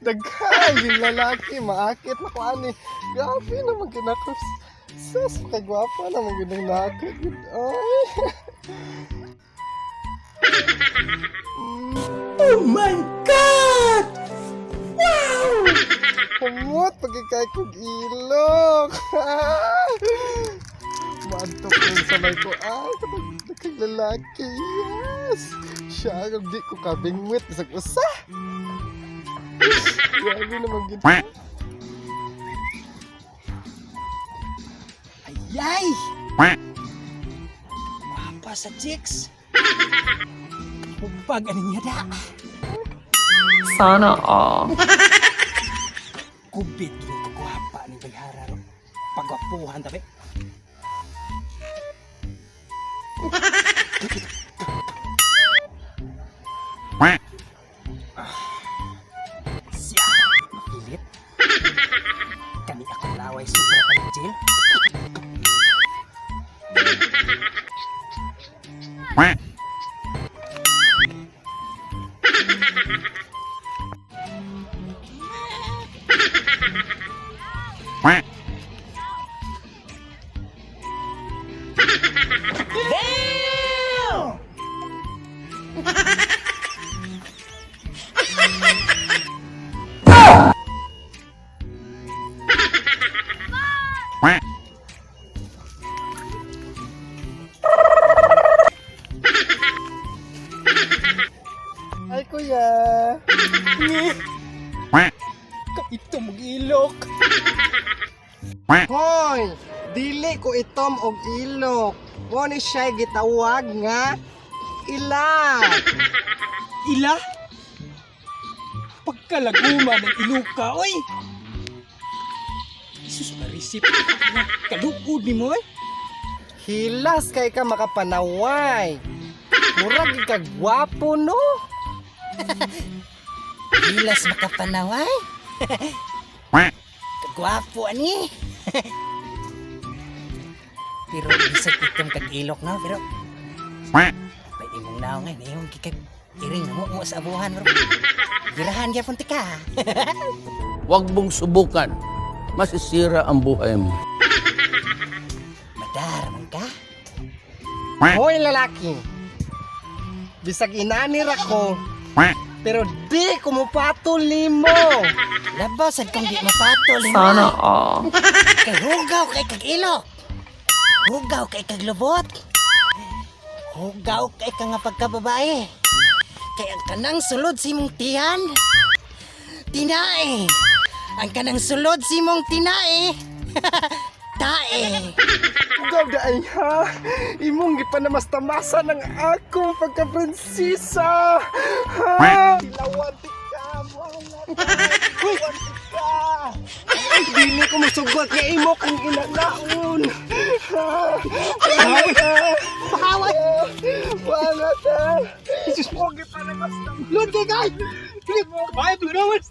Daghan yung lalaki, maakit na ko ani. Grabe naman ginakos. Sus, kagwapa naman ginang nakit. Ay. Oh my God! Wow! Kumot, pagkikay kong ilok. Maantok ko yung sabay ko. Ay, kapag lalaki. Yes! Siya, kung di ko kabingwit. Isang usa. Grabe naman gito. Ayay! Wapa sa chicks. Hubbag ano niya da. Sana all. Kubit yung pagwapa ni Bayhara. Pagwapuhan tabi. Siya, mapilit. Kami akong laway super panjil. Ay, kuya. Ito mag-ilok. Hoy! Dili ko itom og ilok. Mo ni siya gitawag nga ila. Ila? Pagkalaguma ng iluka, oy! Isus na resip. Kalukod ni mo, eh. Hilas kay ka makapanaway. Murag ka gwapo no. Hilas makapanaway? Kagwapo ani. Pero bisag itong kag-ilok na, pero pwede mong naong nga, ngayong kikag iring mo sa abuhan, bro. Girahan kaya punti ka. Huwag mong subukan. Masisira ang buhay mo. Madaraman ka? Hoy lalaki. Bisag inanir ako. Pero di ko mupatol nimo. Labasad kong di mapatol. Sana all. Kay hugaw kay kag-ilok. Hugaw kay kaglubot. Hugaw kay ka nga pagkababae. Kay ang kanang sulod si mong tiyan. Tinae. Ang kanang sulod si mong tinae. Tae. Gawdaay ha. Imong gipanamastamasan ng akong pagka-prinsesa. Ha? Lawanti ka. Lawanti ka. Dili ko masugot nga imo kung inanaon. Pahaway. Wala ta. Isus mo gipanamastamasan. Lord kay guys. Click mo. Bye, blowers.